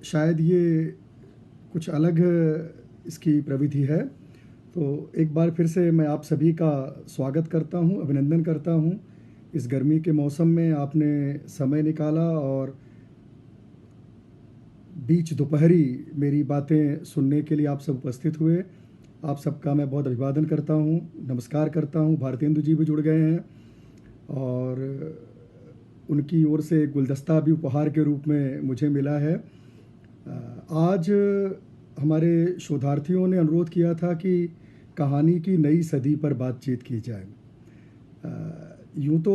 शायद ये कुछ अलग इसकी प्रविधि है। तो एक बार फिर से मैं आप सभी का स्वागत करता हूँ, अभिनंदन करता हूँ। इस गर्मी के मौसम में आपने समय निकाला और बीच दोपहरी मेरी बातें सुनने के लिए आप सब उपस्थित हुए। आप सबका मैं बहुत अभिवादन करता हूँ, नमस्कार करता हूँ। भारतेंदु जी भी जुड़ गए हैं और उनकी ओर से गुलदस्ता भी उपहार के रूप में मुझे मिला है। आज हमारे शोधार्थियों ने अनुरोध किया था कि कहानी की नई सदी पर बातचीत की जाए। यूँ तो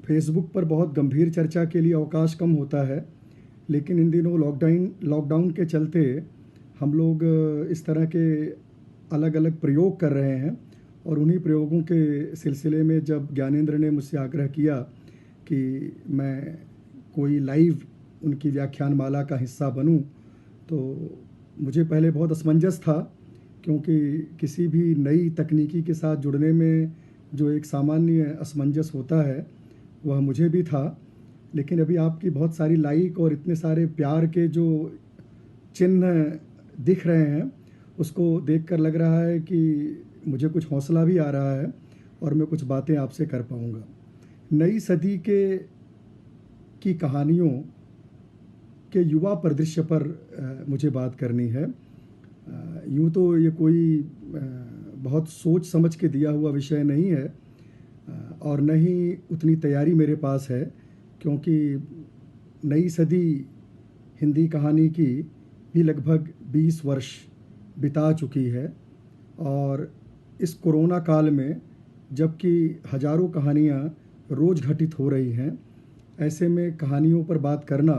फेसबुक पर बहुत गंभीर चर्चा के लिए अवकाश कम होता है, लेकिन इन दिनों लॉकडाउन के चलते हम लोग इस तरह के अलग अलग प्रयोग कर रहे हैं और उन्हीं प्रयोगों के सिलसिले में जब ज्ञानेंद्र ने मुझसे आग्रह किया कि मैं कोई लाइव उनकी व्याख्यानमाला का हिस्सा बनूं, तो मुझे पहले बहुत असमंजस था, क्योंकि किसी भी नई तकनीकी के साथ जुड़ने में जो एक सामान्य असमंजस होता है वह मुझे भी था। लेकिन अभी आपकी बहुत सारी लाइक और इतने सारे प्यार के जो चिन्ह दिख रहे हैं, उसको देखकर लग रहा है कि मुझे कुछ हौसला भी आ रहा है और मैं कुछ बातें आपसे कर पाऊँगा। नई सदी की कहानियों के युवा परिदृश्य पर मुझे बात करनी है। यूँ तो ये कोई बहुत सोच समझ के दिया हुआ विषय नहीं है और न ही उतनी तैयारी मेरे पास है, क्योंकि नई सदी हिंदी कहानी की भी लगभग 20 वर्ष बिता चुकी है। और इस कोरोना काल में जबकि हजारों कहानियाँ रोज़ घटित हो रही हैं, ऐसे में कहानियों पर बात करना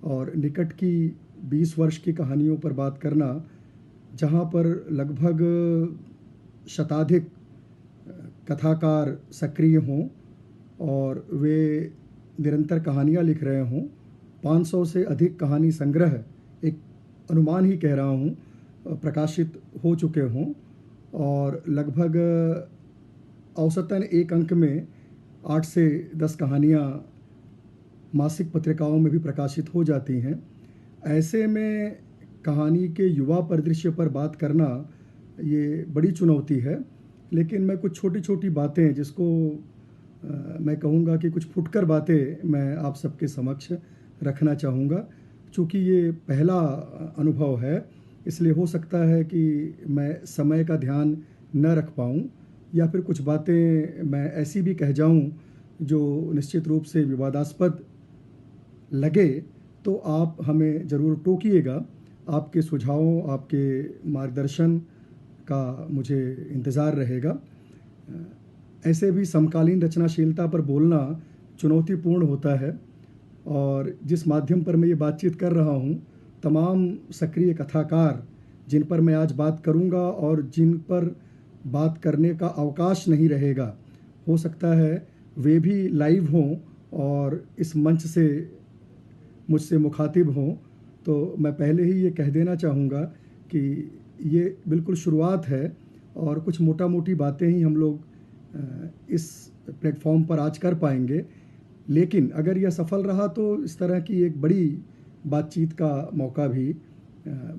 और निकट की 20 वर्ष की कहानियों पर बात करना, जहाँ पर लगभग शताधिक कथाकार सक्रिय हों और वे निरंतर कहानियाँ लिख रहे हों, 500 से अधिक कहानी संग्रह, एक अनुमान ही कह रहा हूँ, प्रकाशित हो चुके हों और लगभग औसतन एक अंक में 8 से 10 कहानियाँ मासिक पत्रिकाओं में भी प्रकाशित हो जाती हैं। ऐसे में कहानी के युवा परिदृश्य पर बात करना ये बड़ी चुनौती है। लेकिन मैं कुछ छोटी छोटी बातें, जिसको मैं कहूँगा कि कुछ फुटकर बातें, मैं आप सबके समक्ष रखना चाहूँगा। चूँकि ये पहला अनुभव है, इसलिए हो सकता है कि मैं समय का ध्यान न रख पाऊँ या फिर कुछ बातें मैं ऐसी भी कह जाऊँ जो निश्चित रूप से विवादास्पद लगे, तो आप हमें ज़रूर टोकिएगा। आपके सुझावों, आपके मार्गदर्शन का मुझे इंतज़ार रहेगा। ऐसे भी समकालीन रचनाशीलता पर बोलना चुनौतीपूर्ण होता है और जिस माध्यम पर मैं ये बातचीत कर रहा हूँ, तमाम सक्रिय कथाकार जिन पर मैं आज बात करूँगा और जिन पर बात करने का अवकाश नहीं रहेगा, हो सकता है वे भी लाइव हों और इस मंच से मुझसे मुखातिब हों। तो मैं पहले ही ये कह देना चाहूँगा कि ये बिल्कुल शुरुआत है और कुछ मोटा मोटी बातें ही हम लोग इस प्लेटफॉर्म पर आज कर पाएंगे। लेकिन अगर यह सफल रहा तो इस तरह की एक बड़ी बातचीत का मौका भी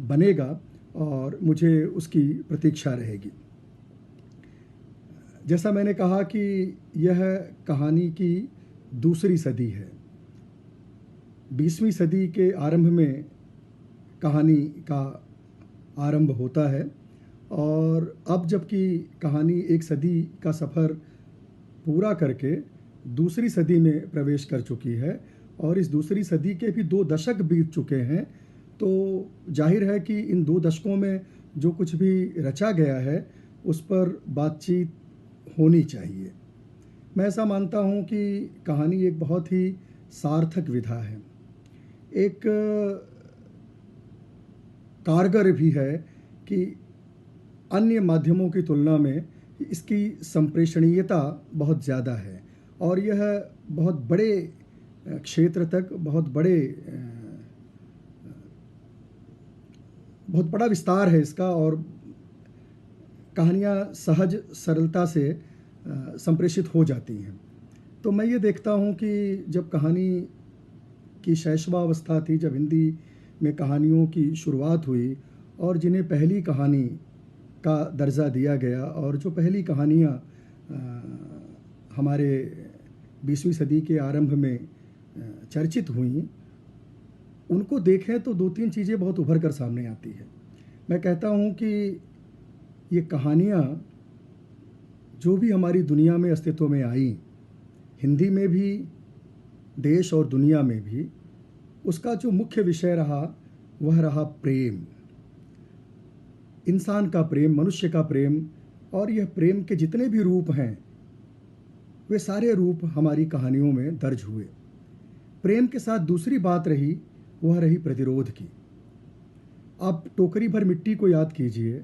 बनेगा और मुझे उसकी प्रतीक्षा रहेगी। जैसा मैंने कहा कि यह कहानी की दूसरी सदी है। 20वीं सदी के आरंभ में कहानी का आरंभ होता है और अब जबकि कहानी एक सदी का सफ़र पूरा करके दूसरी सदी में प्रवेश कर चुकी है और इस दूसरी सदी के भी 2 दशक बीत चुके हैं, तो जाहिर है कि इन 2 दशकों में जो कुछ भी रचा गया है उस पर बातचीत होनी चाहिए। मैं ऐसा मानता हूँ कि कहानी एक बहुत ही सार्थक विधा है, एक कारगर भी है कि अन्य माध्यमों की तुलना में इसकी संप्रेषणीयता बहुत ज़्यादा है और यह बहुत बड़े क्षेत्र तक, बहुत बड़ा विस्तार है इसका और कहानियाँ सहज सरलता से संप्रेषित हो जाती हैं। तो मैं ये देखता हूँ कि जब कहानी की शैशवावस्था थी, जब हिंदी में कहानियों की शुरुआत हुई और जिन्हें पहली कहानी का दर्जा दिया गया, और जो पहली कहानियाँ हमारे 20वीं सदी के आरंभ में चर्चित हुईं, उनको देखें तो 2-3 चीज़ें बहुत उभर कर सामने आती है। मैं कहता हूँ कि ये कहानियाँ जो भी हमारी दुनिया में अस्तित्व में आईं, हिंदी में भी, देश और दुनिया में भी, उसका जो मुख्य विषय रहा वह रहा प्रेम। इंसान का प्रेम, मनुष्य का प्रेम, और यह प्रेम के जितने भी रूप हैं वे सारे रूप हमारी कहानियों में दर्ज हुए। प्रेम के साथ दूसरी बात रही वह रही प्रतिरोध की। आप टोकरी भर मिट्टी को याद कीजिए।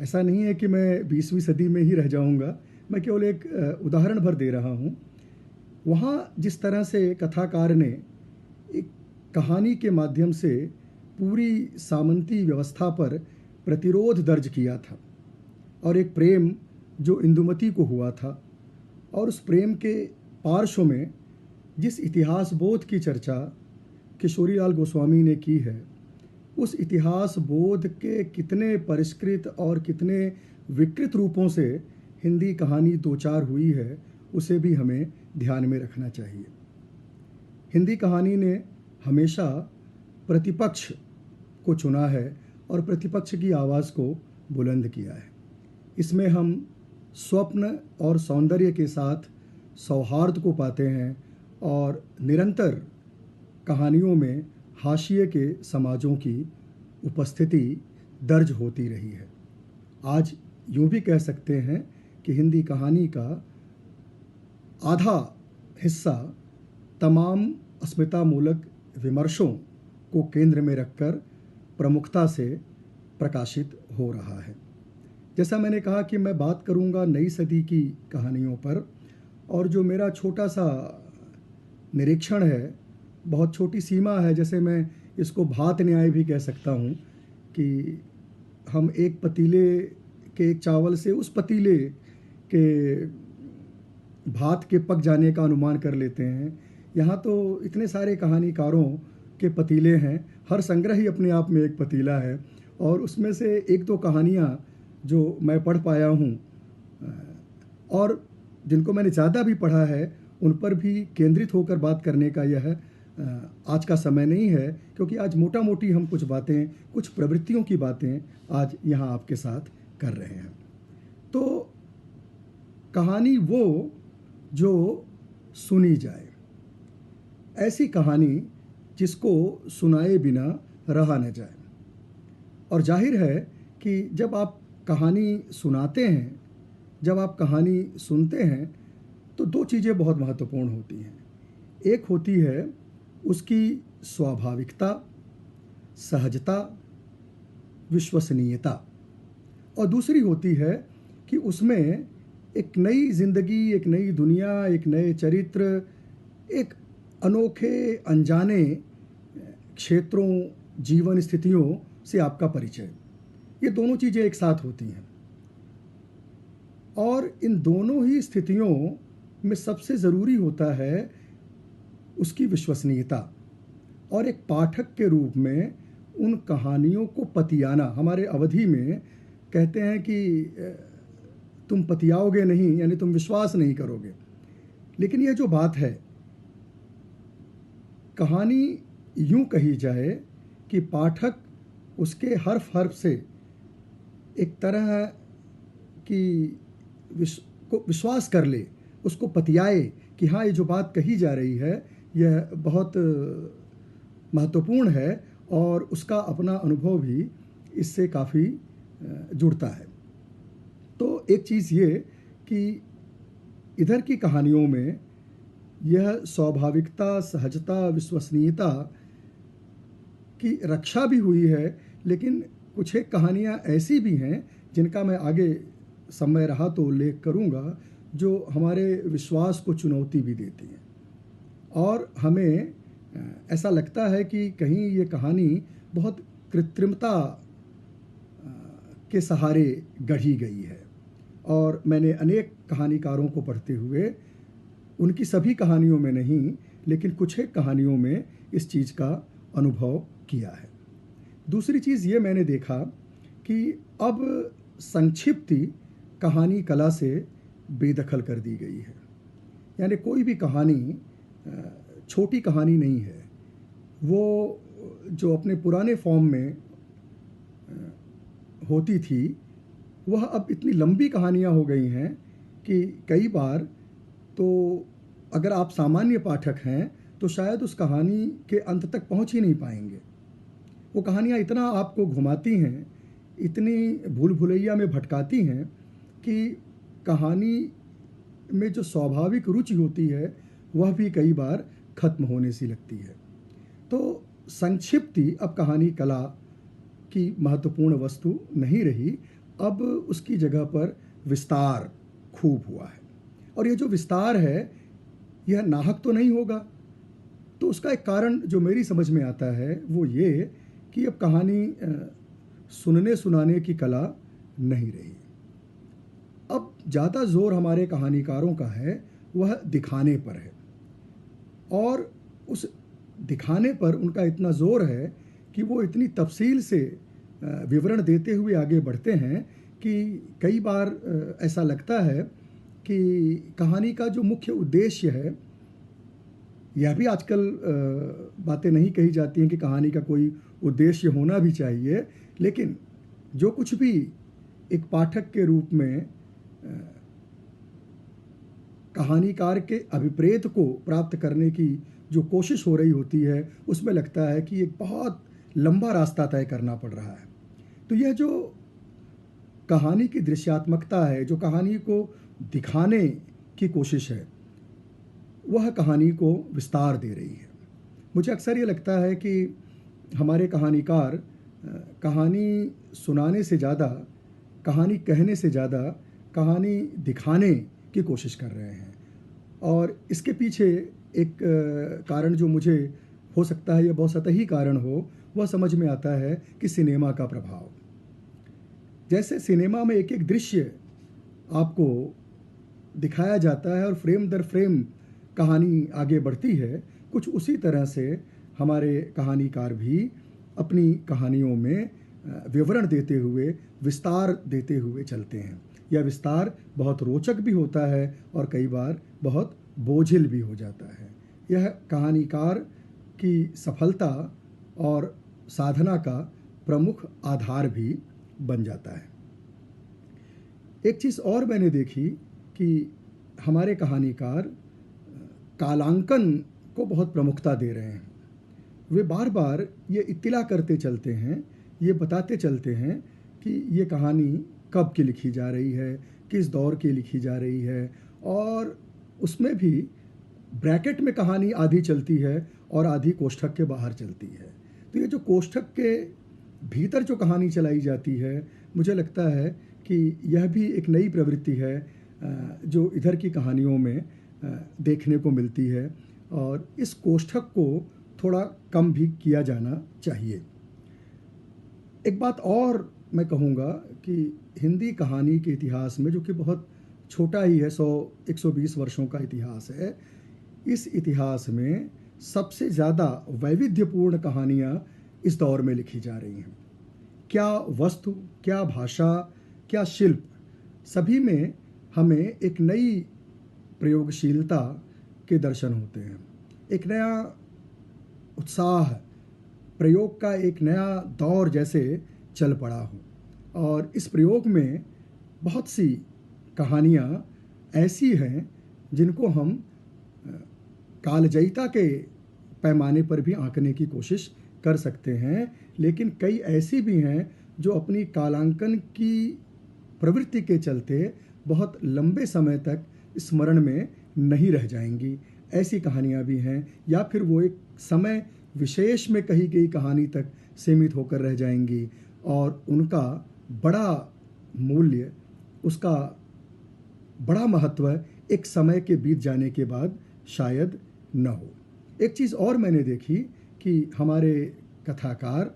ऐसा नहीं है कि मैं 20वीं सदी में ही रह जाऊंगा, मैं केवल एक उदाहरण भर दे रहा हूं। वहाँ जिस तरह से कथाकार ने एक कहानी के माध्यम से पूरी सामंती व्यवस्था पर प्रतिरोध दर्ज किया था, और एक प्रेम जो इंदुमती को हुआ था, और उस प्रेम के पार्श्व में जिस इतिहास बोध की चर्चा किशोरीलाल गोस्वामी ने की है, उस इतिहास बोध के कितने परिष्कृत और कितने विकृत रूपों से हिंदी कहानी दो चार हुई है, उसे भी हमें ध्यान में रखना चाहिए। हिंदी कहानी ने हमेशा प्रतिपक्ष को चुना है और प्रतिपक्ष की आवाज़ को बुलंद किया है। इसमें हम स्वप्न और सौंदर्य के साथ सौहार्द को पाते हैं, और निरंतर कहानियों में हाशिए के समाजों की उपस्थिति दर्ज होती रही है। आज यूँ भी कह सकते हैं कि हिंदी कहानी का आधा हिस्सा तमाम अस्मितामूलक विमर्शों को केंद्र में रखकर प्रमुखता से प्रकाशित हो रहा है। जैसा मैंने कहा कि मैं बात करूंगा नई सदी की कहानियों पर, और जो मेरा छोटा सा निरीक्षण है, बहुत छोटी सीमा है, जैसे मैं इसको भात न्याय भी कह सकता हूँ कि हम एक पतीले के एक चावल से उस पतीले के भात के पक जाने का अनुमान कर लेते हैं। यहाँ तो इतने सारे कहानीकारों के पतीले हैं, हर संग्रह ही अपने आप में एक पतीला है, और उसमें से एक दो कहानियाँ जो मैं पढ़ पाया हूँ और जिनको मैंने ज़्यादा भी पढ़ा है, उन पर भी केंद्रित होकर बात करने का यह आज का समय नहीं है, क्योंकि आज मोटा मोटी हम कुछ बातें, कुछ प्रवृत्तियों की बातें आज यहाँ आपके साथ कर रहे हैं। तो कहानी वो जो सुनी जाए, ऐसी कहानी जिसको सुनाए बिना रहा न जाए। और जाहिर है कि जब आप कहानी सुनाते हैं, जब आप कहानी सुनते हैं, तो दो चीज़ें बहुत महत्वपूर्ण होती हैं। एक होती है उसकी स्वाभाविकता, सहजता, विश्वसनीयता, और दूसरी होती है कि उसमें एक नई जिंदगी, एक नई दुनिया, एक नए चरित्र, एक अनोखे अनजाने क्षेत्रों, जीवन स्थितियों से आपका परिचय। ये दोनों चीज़ें एक साथ होती हैं, और इन दोनों ही स्थितियों में सबसे ज़रूरी होता है उसकी विश्वसनीयता, और एक पाठक के रूप में उन कहानियों को पतियाना। हमारे अवधि में कहते हैं कि तुम पतियाओगे नहीं, यानी तुम विश्वास नहीं करोगे। लेकिन यह जो बात है, कहानी यूं कही जाए कि पाठक उसके हर्फ हर्फ से एक तरह की विश्वास कर ले, उसको पतियाए कि हाँ, ये जो बात कही जा रही है यह बहुत महत्वपूर्ण है, और उसका अपना अनुभव भी इससे काफ़ी जुड़ता है। तो एक चीज़ ये कि इधर की कहानियों में यह स्वाभाविकता, सहजता, विश्वसनीयता की रक्षा भी हुई है, लेकिन कुछ एक कहानियाँ ऐसी भी हैं जिनका मैं आगे समय रहा तो उल्लेख करूँगा, जो हमारे विश्वास को चुनौती भी देती हैं, और हमें ऐसा लगता है कि कहीं ये कहानी बहुत कृत्रिमता के सहारे गढ़ी गई है। और मैंने अनेक कहानीकारों को पढ़ते हुए, उनकी सभी कहानियों में नहीं, लेकिन कुछ एक कहानियों में इस चीज़ का अनुभव किया है। दूसरी चीज़ ये मैंने देखा कि अब संक्षिप्ति कहानी कला से बेदखल कर दी गई है। यानी कोई भी कहानी छोटी कहानी नहीं है। वो जो अपने पुराने फॉर्म में होती थी, वह अब इतनी लंबी कहानियाँ हो गई हैं कि कई बार तो अगर आप सामान्य पाठक हैं तो शायद उस कहानी के अंत तक पहुंच ही नहीं पाएंगे। वो कहानियाँ इतना आपको घुमाती हैं, इतनी भूल भुलैया में भटकाती हैं कि कहानी में जो स्वाभाविक रुचि होती है वह भी कई बार खत्म होने सी लगती है। तो संक्षिप्ति अब कहानी कला की महत्वपूर्ण वस्तु नहीं रही, अब उसकी जगह पर विस्तार खूब हुआ है। और ये जो विस्तार है यह नाहक तो नहीं होगा। तो उसका एक कारण जो मेरी समझ में आता है वो ये कि अब कहानी सुनने सुनाने की कला नहीं रही। अब ज़्यादा जोर हमारे कहानीकारों का है वह दिखाने पर है, और उस दिखाने पर उनका इतना जोर है कि वो इतनी तफसील से विवरण देते हुए आगे बढ़ते हैं कि कई बार ऐसा लगता है कि कहानी का जो मुख्य उद्देश्य है, यह भी आजकल बातें नहीं कही जाती हैं कि कहानी का कोई उद्देश्य होना भी चाहिए, लेकिन जो कुछ भी एक पाठक के रूप में कहानीकार के अभिप्रेत को प्राप्त करने की जो कोशिश हो रही होती है, उसमें लगता है कि एक बहुत लंबा रास्ता तय करना पड़ रहा है। तो यह जो कहानी की दृश्यात्मकता है, जो कहानी को दिखाने की कोशिश है, वह कहानी को विस्तार दे रही है। मुझे अक्सर ये लगता है कि हमारे कहानीकार कहानी सुनाने से ज़्यादा, कहानी कहने से ज़्यादा कहानी दिखाने की कोशिश कर रहे हैं। और इसके पीछे एक कारण जो मुझे हो सकता है, यह बहुत सतही कारण हो, वह समझ में आता है कि सिनेमा का प्रभाव। जैसे सिनेमा में एक एक दृश्य आपको दिखाया जाता है और फ्रेम दर फ्रेम कहानी आगे बढ़ती है, कुछ उसी तरह से हमारे कहानीकार भी अपनी कहानियों में विवरण देते हुए, विस्तार देते हुए चलते हैं। यह विस्तार बहुत रोचक भी होता है और कई बार बहुत बोझिल भी हो जाता है। यह कहानीकार की सफलता और साधना का प्रमुख आधार भी बन जाता है। एक चीज़ और मैंने देखी कि हमारे कहानीकार कालांकन को बहुत प्रमुखता दे रहे हैं। वे बार बार ये इत्तिला करते चलते हैं, ये बताते चलते हैं कि ये कहानी कब की लिखी जा रही है, किस दौर की लिखी जा रही है, और उसमें भी ब्रैकेट में कहानी आधी चलती है और आधी कोष्ठक के बाहर चलती है। तो ये जो कोष्ठक के भीतर जो कहानी चलाई जाती है, मुझे लगता है कि यह भी एक नई प्रवृत्ति है जो इधर की कहानियों में देखने को मिलती है, और इस कोष्ठक को थोड़ा कम भी किया जाना चाहिए। एक बात और मैं कहूँगा कि हिंदी कहानी के इतिहास में, जो कि बहुत छोटा ही है, 100-120 वर्षों का इतिहास है, इस इतिहास में सबसे ज़्यादा वैविध्यपूर्ण कहानियाँ इस दौर में लिखी जा रही हैं। क्या वस्तु, क्या भाषा, क्या शिल्प, सभी में हमें एक नई प्रयोगशीलता के दर्शन होते हैं। एक नया उत्साह, प्रयोग का एक नया दौर जैसे चल पड़ा हो, और इस प्रयोग में बहुत सी कहानियाँ ऐसी हैं जिनको हम कालजयिता के पैमाने पर भी आंकने की कोशिश कर सकते हैं, लेकिन कई ऐसी भी हैं जो अपनी कालांकन की प्रवृत्ति के चलते बहुत लंबे समय तक स्मरण में नहीं रह जाएंगी। ऐसी कहानियाँ भी हैं, या फिर वो एक समय विशेष में कही गई कहानी तक सीमित होकर रह जाएंगी और उनका बड़ा मूल्य, उसका बड़ा महत्व एक समय के बीत जाने के बाद शायद न हो। एक चीज़ और मैंने देखी कि हमारे कथाकार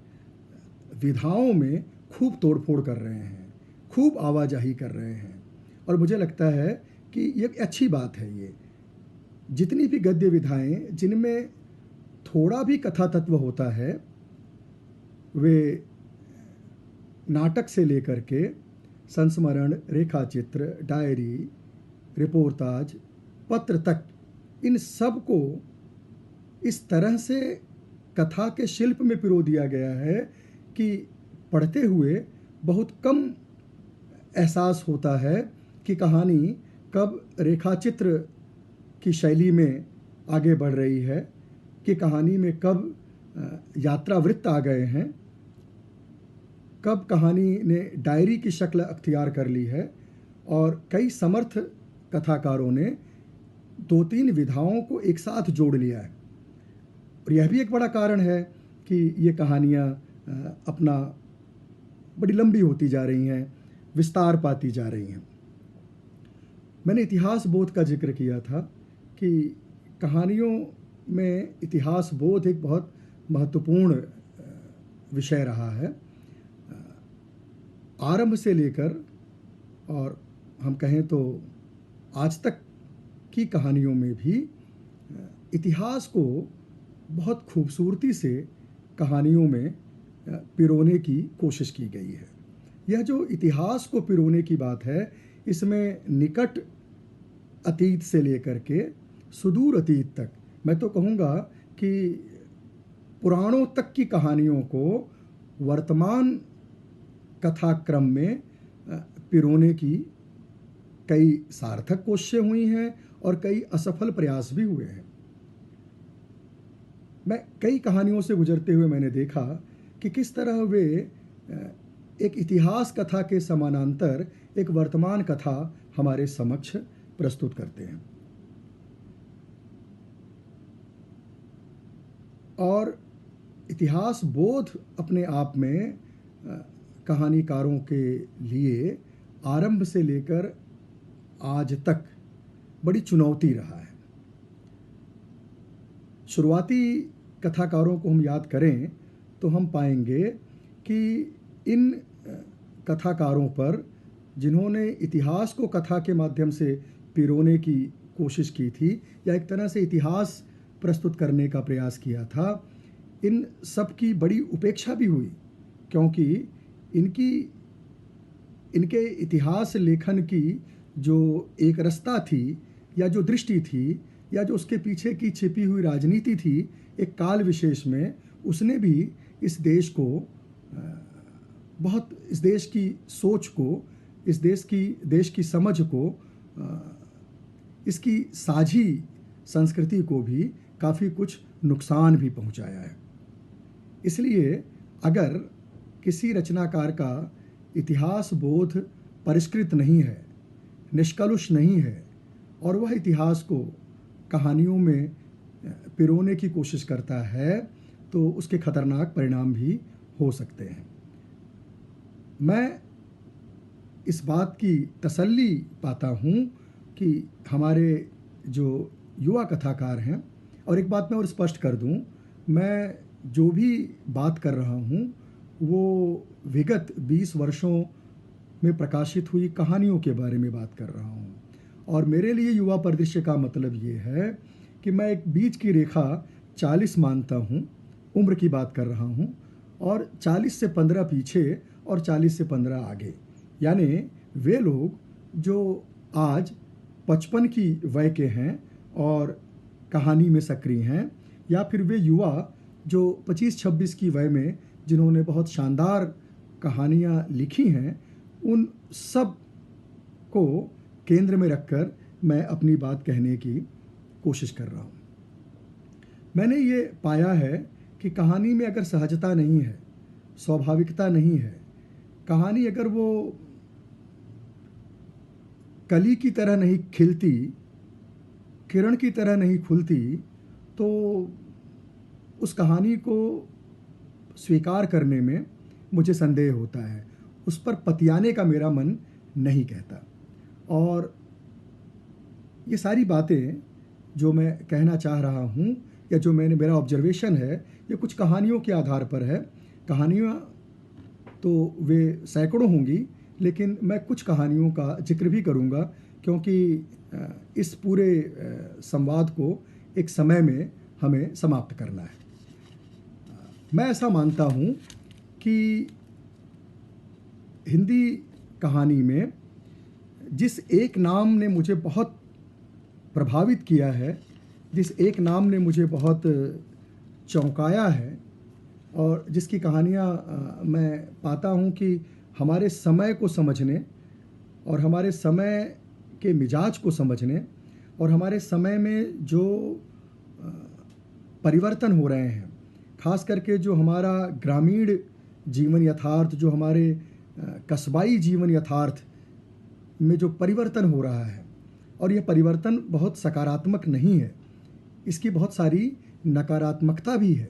विधाओं में खूब तोड़फोड़ कर रहे हैं, खूब आवाजाही कर रहे हैं, और मुझे लगता है कि ये एक अच्छी बात है। ये जितनी भी गद्य विधाएं जिनमें थोड़ा भी कथा तत्व होता है, वे नाटक से लेकर के संस्मरण, रेखाचित्र, डायरी, रिपोर्टाज, पत्र तक, इन सब को इस तरह से कथा के शिल्प में पिरो दिया गया है कि पढ़ते हुए बहुत कम एहसास होता है कि कहानी कब रेखाचित्र की शैली में आगे बढ़ रही है, कि कहानी में कब यात्रा वृत्त आ गए हैं, कब कहानी ने डायरी की शक्ल अख्तियार कर ली है। और कई समर्थ कथाकारों ने 2-3 विधाओं को एक साथ जोड़ लिया है। और यह भी एक बड़ा कारण है कि ये कहानियाँ अपना बड़ी लंबी होती जा रही हैं, विस्तार पाती जा रही हैं। मैंने इतिहास बोध का जिक्र किया था कि कहानियों में इतिहास बोध एक बहुत महत्वपूर्ण विषय रहा है। आरंभ से लेकर और हम कहें तो आज तक की कहानियों में भी इतिहास को बहुत खूबसूरती से कहानियों में पिरोने की कोशिश की गई है। यह जो इतिहास को पिरोने की बात है, इसमें निकट अतीत से लेकर के सुदूर अतीत तक, मैं तो कहूँगा कि पुराणों तक की कहानियों को वर्तमान कथाक्रम में पिरोने की कई सार्थक कोशिशें हुई हैं और कई असफल प्रयास भी हुए हैं। मैं कई कहानियों से गुजरते हुए मैंने देखा कि किस तरह वे एक इतिहास कथा के समानांतर एक वर्तमान कथा हमारे समक्ष प्रस्तुत करते हैं। और इतिहास बोध अपने आप में कहानीकारों के लिए आरंभ से लेकर आज तक बड़ी चुनौती रहा है। शुरुआती कथाकारों को हम याद करें तो हम पाएंगे कि इन कथाकारों पर, जिन्होंने इतिहास को कथा के माध्यम से पिरोने की कोशिश की थी या एक तरह से इतिहास प्रस्तुत करने का प्रयास किया था, इन सब की बड़ी उपेक्षा भी हुई, क्योंकि इनके इतिहास लेखन की जो एक रास्ता थी या जो दृष्टि थी या जो उसके पीछे की छिपी हुई राजनीति थी, एक काल विशेष में उसने भी इस देश को बहुत, इस देश की सोच को, इस देश की समझ को, इसकी साझी संस्कृति को भी काफ़ी कुछ नुकसान भी पहुंचाया है। इसलिए अगर किसी रचनाकार का इतिहास बोध परिष्कृत नहीं है, निष्कलुष नहीं है, और वह इतिहास को कहानियों में पिरोने की कोशिश करता है, तो उसके खतरनाक परिणाम भी हो सकते हैं। मैं इस बात की तसल्ली पाता हूँ कि हमारे जो युवा कथाकार हैं, और एक बात मैं और स्पष्ट कर दूँ, मैं जो भी बात कर रहा हूँ वो विगत 20 वर्षों में प्रकाशित हुई कहानियों के बारे में बात कर रहा हूँ। और मेरे लिए युवा परिदृश्य का मतलब ये है कि मैं एक बीच की रेखा 40 मानता हूँ, उम्र की बात कर रहा हूँ, और 40 से 15 पीछे और 40 से 15 आगे, यानी वे लोग जो आज 55 की वय के हैं और कहानी में सक्रिय हैं, या फिर वे युवा जो 25-26 की वय में जिन्होंने बहुत शानदार कहानियाँ लिखी हैं, उन सब को केंद्र में रखकर मैं अपनी बात कहने की कोशिश कर रहा हूँ। मैंने ये पाया है कि कहानी में अगर सहजता नहीं है, स्वाभाविकता नहीं है, कहानी अगर वो कली की तरह नहीं खिलती, किरण की तरह नहीं खुलती, तो उस कहानी को स्वीकार करने में मुझे संदेह होता है, उस पर पतियाने का मेरा मन नहीं कहता। और ये सारी बातें जो मैं कहना चाह रहा हूँ या जो मेरा ऑब्जर्वेशन है, ये कुछ कहानियों के आधार पर है। कहानियाँ तो वे सैकड़ों होंगी, लेकिन मैं कुछ कहानियों का जिक्र भी करूँगा, क्योंकि इस पूरे संवाद को एक समय में हमें समाप्त करना है। मैं ऐसा मानता हूँ कि हिंदी कहानी में जिस एक नाम ने मुझे बहुत प्रभावित किया है, जिस एक नाम ने मुझे बहुत चौंकाया है और जिसकी कहानियाँ मैं पाता हूँ कि हमारे समय को समझने और हमारे समय के मिजाज को समझने और हमारे समय में जो अ, परिवर्तन हो रहे हैं, खास करके जो हमारा ग्रामीण जीवन यथार्थ, जो हमारे कस्बाई जीवन यथार्थ में जो परिवर्तन हो रहा है, और यह परिवर्तन बहुत सकारात्मक नहीं है, इसकी बहुत सारी नकारात्मकता भी है।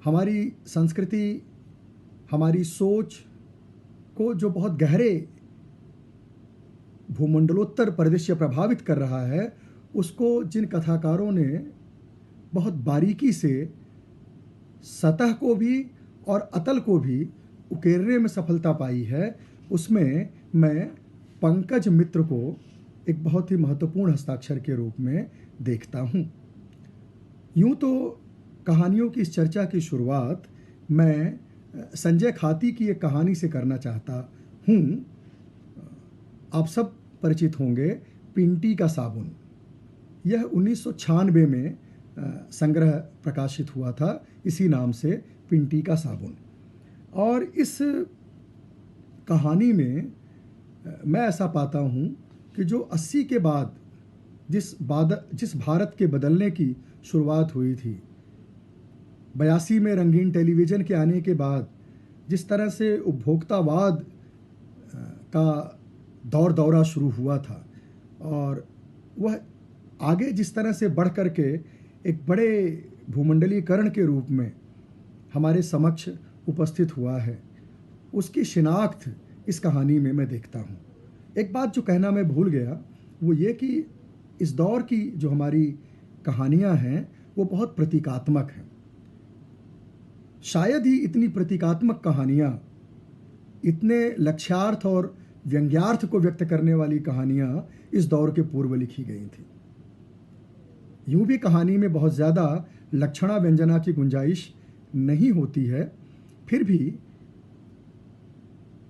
हमारी संस्कृति, हमारी सोच को जो बहुत गहरे भूमंडलोत्तर परिदृश्य प्रभावित कर रहा है, उसको जिन कथाकारों ने बहुत बारीकी से सतह को भी और अतल को भी उकेरने में सफलता पाई है, उसमें मैं पंकज मित्र को एक बहुत ही महत्वपूर्ण हस्ताक्षर के रूप में देखता हूँ। यूँ तो कहानियों की इस चर्चा की शुरुआत मैं संजय खाती की एक कहानी से करना चाहता हूँ। आप सब परिचित होंगे, पिंटी का साबुन। यह 1996 में संग्रह प्रकाशित हुआ था इसी नाम से, पिंटी का साबुन। और इस कहानी में मैं ऐसा पाता हूँ कि जो 80 के बाद जिस भारत के बदलने की शुरुआत हुई थी, 82 में रंगीन टेलीविज़न के आने के बाद जिस तरह से उपभोक्तावाद का दौर दौरा शुरू हुआ था, और वह आगे जिस तरह से बढ़ कर के एक बड़े भूमंडलीकरण के रूप में हमारे समक्ष उपस्थित हुआ है, उसकी शिनाख्त इस कहानी में मैं देखता हूँ। एक बात जो कहना मैं भूल गया, वो ये कि इस दौर की जो हमारी कहानियाँ हैं वो बहुत प्रतीकात्मक हैं। शायद ही इतनी प्रतीकात्मक कहानियाँ, इतने लक्ष्यार्थ और व्यंग्यार्थ को व्यक्त करने वाली कहानियाँ इस दौर के पूर्व लिखी गई थी। यूँ भी कहानी में बहुत ज़्यादा लक्षणा व्यंजना की गुंजाइश नहीं होती है, फिर भी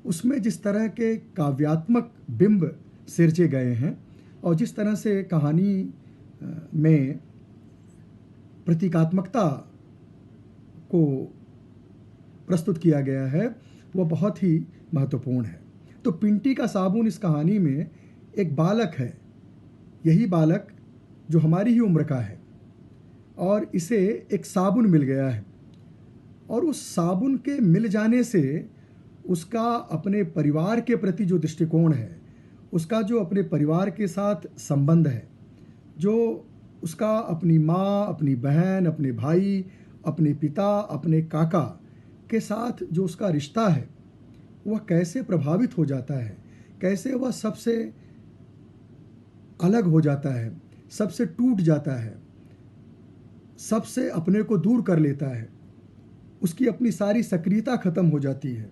उसमें जिस तरह के काव्यात्मक बिंब सिरजे गए हैं और जिस तरह से कहानी में प्रतीकात्मकता को प्रस्तुत किया गया है, वह बहुत ही महत्वपूर्ण है। तो पिंटी का साबुन इस कहानी में एक बालक है, यही बालक जो हमारी ही उम्र का है, और इसे एक साबुन मिल गया है, और उस साबुन के मिल जाने से उसका अपने परिवार के प्रति जो दृष्टिकोण है, उसका जो अपने परिवार के साथ संबंध है, जो उसका अपनी माँ, अपनी बहन, अपने भाई, अपने पिता, अपने काका के साथ जो उसका रिश्ता है, वह कैसे प्रभावित हो जाता है, कैसे वह सबसे अलग हो जाता है, सबसे टूट जाता है, सबसे अपने को दूर कर लेता है, उसकी अपनी सारी सक्रियता खत्म हो जाती है।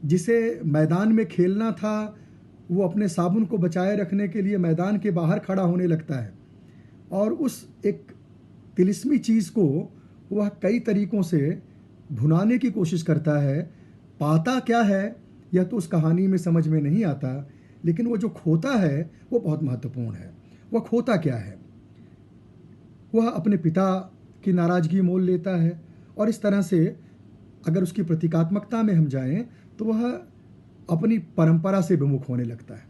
जिसे मैदान में खेलना था, वो अपने साबुन को बचाए रखने के लिए मैदान के बाहर खड़ा होने लगता है, और उस एक तिलिस्मी चीज़ को वह कई तरीकों से भुनाने की कोशिश करता है। पाता क्या है यह तो उस कहानी में समझ में नहीं आता, लेकिन वो जो खोता है वो बहुत महत्वपूर्ण है। वह खोता क्या है? वह अपने पिता की नाराज़गी मोल लेता है, और इस तरह से अगर उसकी प्रतीकात्मकता में हम जाएं तो वह अपनी परंपरा से विमुख होने लगता है।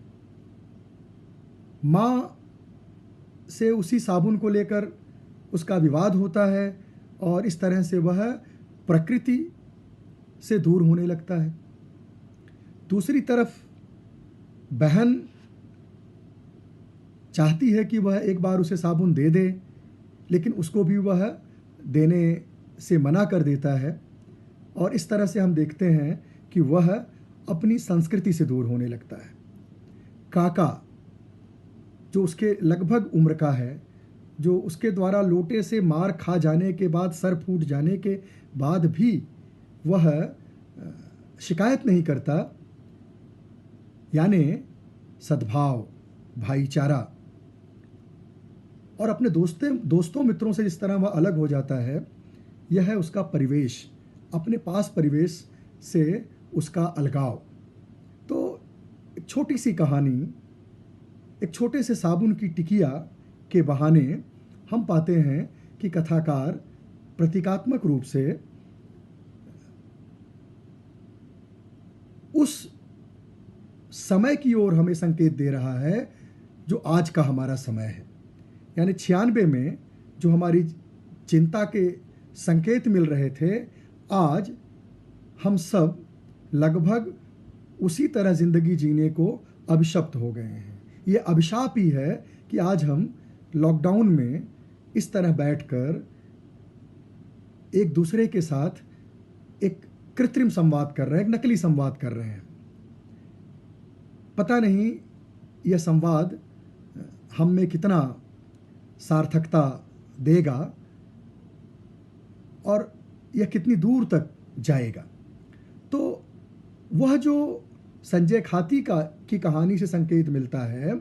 माँ से उसी साबुन को लेकर उसका विवाद होता है, और इस तरह से वह प्रकृति से दूर होने लगता है। दूसरी तरफ बहन चाहती है कि वह एक बार उसे साबुन दे दे, लेकिन उसको भी वह देने से मना कर देता है, और इस तरह से हम देखते हैं कि वह अपनी संस्कृति से दूर होने लगता है। काका जो उसके लगभग उम्र का है, जो उसके द्वारा लोटे से मार खा जाने के बाद, सर फूट जाने के बाद भी वह शिकायत नहीं करता, यानी सद्भाव, भाईचारा, और अपने दोस्तों मित्रों से जिस तरह वह अलग हो जाता है, यह है उसका परिवेश, अपने पास परिवेश से उसका अलगाव। तो एक छोटी सी कहानी, एक छोटे से साबुन की टिकिया के बहाने हम पाते हैं कि कथाकार प्रतीकात्मक रूप से उस समय की ओर हमें संकेत दे रहा है जो आज का हमारा समय है। यानी 96 में जो हमारी चिंता के संकेत मिल रहे थे, आज हम सब लगभग उसी तरह जिंदगी जीने को अभिशप्त हो गए हैं। ये अभिशाप ही है कि आज हम लॉकडाउन में इस तरह बैठकर एक दूसरे के साथ एक कृत्रिम संवाद कर रहे हैं, एक नकली संवाद कर रहे हैं। पता नहीं यह संवाद हम में कितना सार्थकता देगा और यह कितनी दूर तक जाएगा। तो वह जो संजय खाती की कहानी से संकेत मिलता है,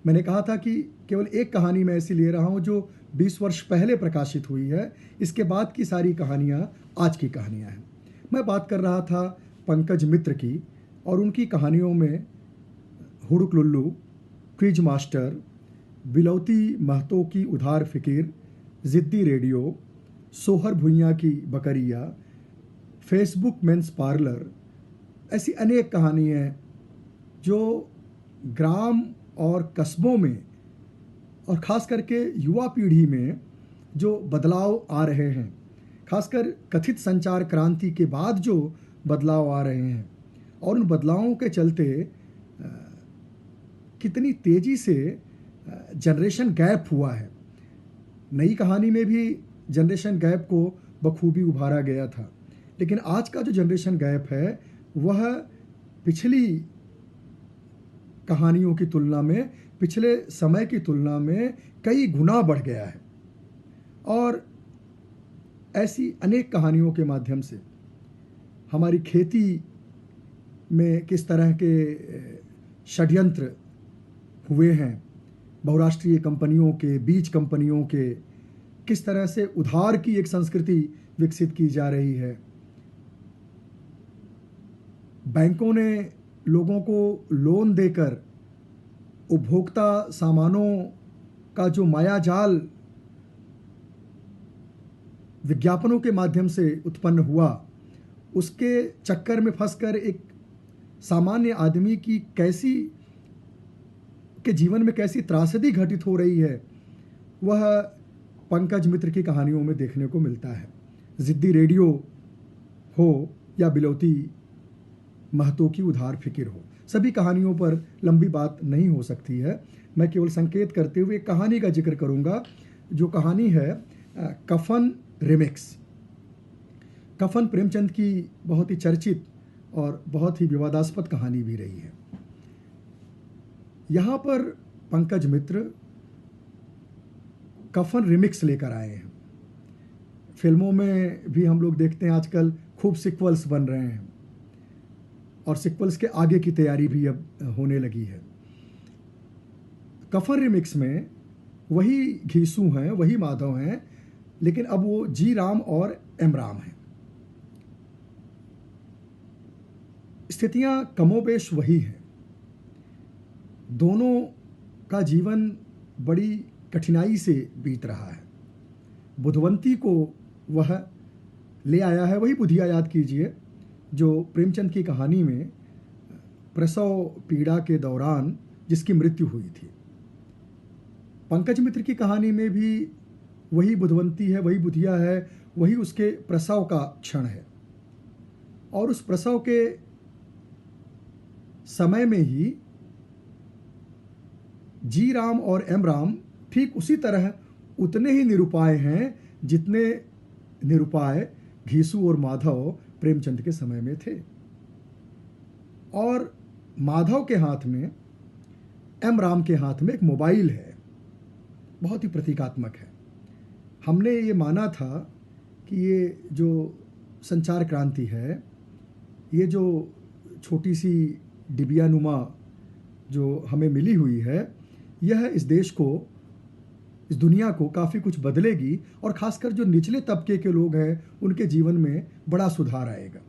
मैंने कहा था कि केवल एक कहानी मैं ऐसी ले रहा हूं जो 20 वर्ष पहले प्रकाशित हुई है, इसके बाद की सारी कहानियां आज की कहानियां हैं। मैं बात कर रहा था पंकज मित्र की, और उनकी कहानियों में हुड़ुक लुल्लू, क्विज मास्टर, बिलौती महतो की उधार फिकिर, जिद्दी रेडियो, सोहर भुइयां की बकरिया, फेसबुक मेंस पार्लर, ऐसी अनेक कहानियाँ हैं जो ग्राम और कस्बों में और ख़ास करके युवा पीढ़ी में जो बदलाव आ रहे हैं, खासकर कथित संचार क्रांति के बाद जो बदलाव आ रहे हैं, और उन बदलावों के चलते कितनी तेज़ी से जनरेशन गैप हुआ है। नई कहानी में भी जनरेशन गैप को बखूबी उभारा गया था, लेकिन आज का जो जनरेशन गैप है वह पिछली कहानियों की तुलना में, पिछले समय की तुलना में कई गुना बढ़ गया है। और ऐसी अनेक कहानियों के माध्यम से हमारी खेती में किस तरह के षड्यंत्र हुए हैं, बहुराष्ट्रीय कंपनियों के, बीज कंपनियों के, किस तरह से उधार की एक संस्कृति विकसित की जा रही है। बैंकों ने लोगों को लोन देकर उपभोक्ता सामानों का जो मायाजाल विज्ञापनों के माध्यम से उत्पन्न हुआ, उसके चक्कर में फंसकर एक सामान्य आदमी की के जीवन में कैसी त्रासदी घटित हो रही है, वह पंकज मित्र की कहानियों में देखने को मिलता है। जिद्दी रेडियो हो या बिलौती महतो की उधार फिकिर हो, सभी कहानियों पर लंबी बात नहीं हो सकती है। मैं केवल संकेत करते हुए एक कहानी का जिक्र करूंगा, जो कहानी है कफन रिमिक्स। कफन प्रेमचंद की बहुत ही चर्चित और बहुत ही विवादास्पद कहानी भी रही है। यहाँ पर पंकज मित्र कफन रिमिक्स लेकर आए हैं। फिल्मों में भी हम लोग देखते हैं आजकल खूब सिक्वल्स बन रहे हैं, और सिक्वल्स के आगे की तैयारी भी अब होने लगी है। कफन रिमिक्स में वही घीसू हैं, वही माधव हैं, लेकिन अब वो जी राम और एम राम हैं। स्थितियां कमोबेश वही हैं। दोनों का जीवन बड़ी कठिनाई से बीत रहा है। बुधवंती को वह ले आया है, वही बुधिया याद कीजिए जो प्रेमचंद की कहानी में प्रसव पीड़ा के दौरान जिसकी मृत्यु हुई थी। पंकज मित्र की कहानी में भी वही बुधवंती है, वही बुधिया है, वही उसके प्रसव का क्षण है। और उस प्रसव के समय में ही जी राम और एम राम ठीक उसी तरह उतने ही निरुपाय हैं जितने निरुपाय घीसू और माधव प्रेमचंद के समय में थे। और माधव के हाथ में, एम राम के हाथ में एक मोबाइल है, बहुत ही प्रतीकात्मक है। हमने ये माना था कि ये जो संचार क्रांति है, ये जो छोटी सी डिबियानुमा जो हमें मिली हुई है, यह इस देश को इस दुनिया को काफ़ी कुछ बदलेगी और ख़ासकर जो निचले तबके के लोग हैं उनके जीवन में बड़ा सुधार आएगा।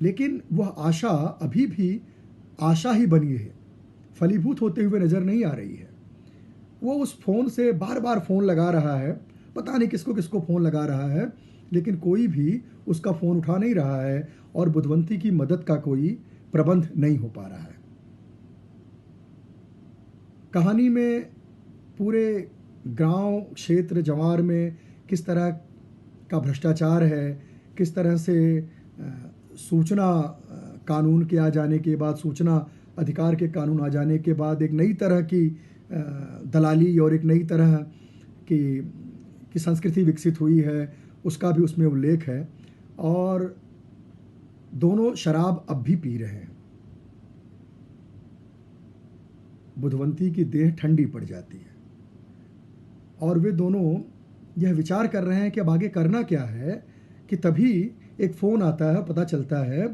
लेकिन वह आशा अभी भी आशा ही बनी है, फलीभूत होते हुए नज़र नहीं आ रही है। वो उस फ़ोन से बार बार फ़ोन लगा रहा है, पता नहीं किसको किसको फ़ोन लगा रहा है, लेकिन कोई भी उसका फ़ोन उठा नहीं रहा है और बुधवंती की मदद का कोई प्रबंध नहीं हो पा रहा है। कहानी में पूरे गांव, क्षेत्र, जवार में किस तरह का भ्रष्टाचार है, किस तरह से सूचना कानून के आ जाने के बाद, सूचना अधिकार के कानून आ जाने के बाद एक नई तरह की दलाली और एक नई तरह की संस्कृति विकसित हुई है, उसका भी उसमें उल्लेख है। और दोनों शराब अब भी पी रहे हैं। बुधवंती की देह ठंडी पड़ जाती है और वे दोनों यह विचार कर रहे हैं कि अब आगे करना क्या है, कि तभी एक फ़ोन आता है। पता चलता है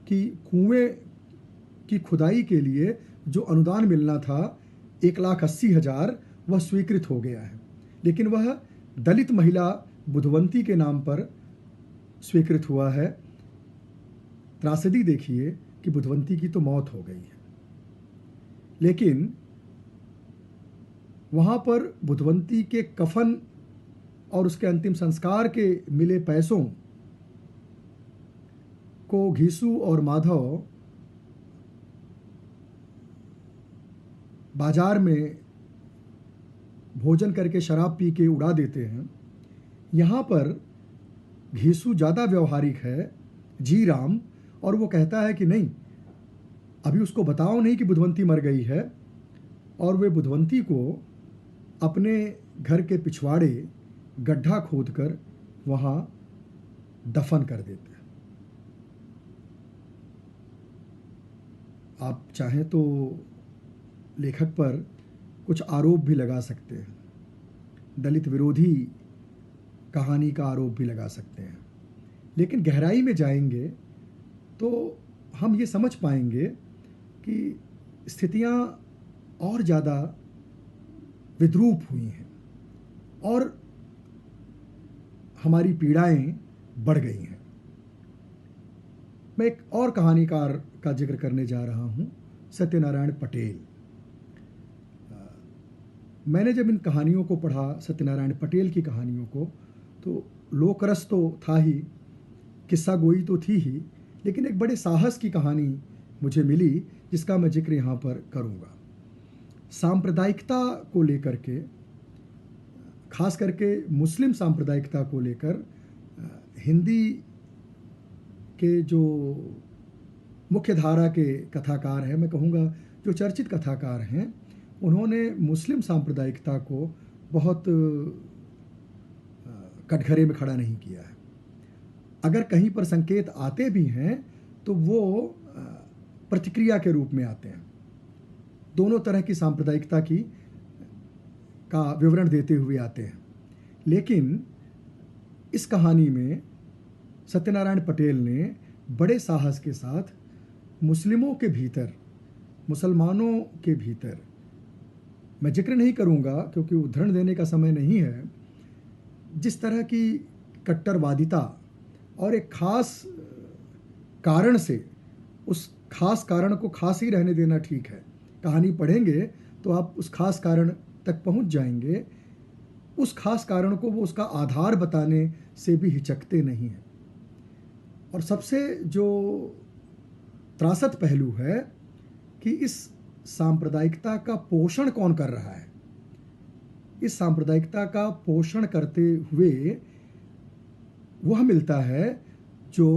कि कुएं की खुदाई के लिए जो अनुदान मिलना था 1,80,000 वह स्वीकृत हो गया है, लेकिन वह दलित महिला बुधवंती के नाम पर स्वीकृत हुआ है। त्रासदी देखिए कि बुधवंती की तो मौत हो गई है, लेकिन वहाँ पर बुधवंती के कफन और उसके अंतिम संस्कार के मिले पैसों को घीसू और माधव बाजार में भोजन करके शराब पी के उड़ा देते हैं। यहाँ पर घीसू ज़्यादा व्यवहारिक है, जी राम, और वो कहता है कि नहीं, अभी उसको बताओ नहीं कि बुधवंती मर गई है, और वे बुधवंती को अपने घर के पिछवाड़े गड्ढा खोदकर वहाँ दफन कर देते हैं। आप चाहें तो लेखक पर कुछ आरोप भी लगा सकते हैं, दलित विरोधी कहानी का आरोप भी लगा सकते हैं, लेकिन गहराई में जाएंगे तो हम ये समझ पाएंगे कि स्थितियाँ और ज़्यादा विद्रूप हुई हैं और हमारी पीड़ाएं बढ़ गई हैं। मैं एक और कहानीकार का जिक्र करने जा रहा हूँ, सत्यनारायण पटेल। मैंने जब इन कहानियों को पढ़ा, सत्यनारायण पटेल की कहानियों को, तो लोकरस तो था ही, किस्सा गोई तो थी ही, लेकिन एक बड़े साहस की कहानी मुझे मिली जिसका मैं जिक्र यहाँ पर करूँगा। सांप्रदायिकता को लेकर के, खास करके मुस्लिम सांप्रदायिकता को लेकर हिंदी के जो मुख्य धारा के कथाकार हैं, मैं कहूँगा जो चर्चित कथाकार हैं, उन्होंने मुस्लिम सांप्रदायिकता को बहुत कटघरे में खड़ा नहीं किया है। अगर कहीं पर संकेत आते भी हैं तो वो प्रतिक्रिया के रूप में आते हैं, दोनों तरह की सांप्रदायिकता का विवरण देते हुए आते हैं। लेकिन इस कहानी में सत्यनारायण पटेल ने बड़े साहस के साथ मुस्लिमों के भीतर, मुसलमानों के भीतर, मैं जिक्र नहीं करूंगा क्योंकि उदाहरण देने का समय नहीं है, जिस तरह की कट्टरवादिता और एक खास कारण से, उस खास कारण को खास ही रहने देना ठीक है, कहानी पढ़ेंगे तो आप उस खास कारण तक पहुंच जाएंगे। उस खास कारण को वो उसका आधार बताने से भी हिचकते नहीं हैं। और सबसे जो त्रासद पहलू है कि इस सांप्रदायिकता का पोषण कौन कर रहा है। इस सांप्रदायिकता का पोषण करते हुए वह मिलता है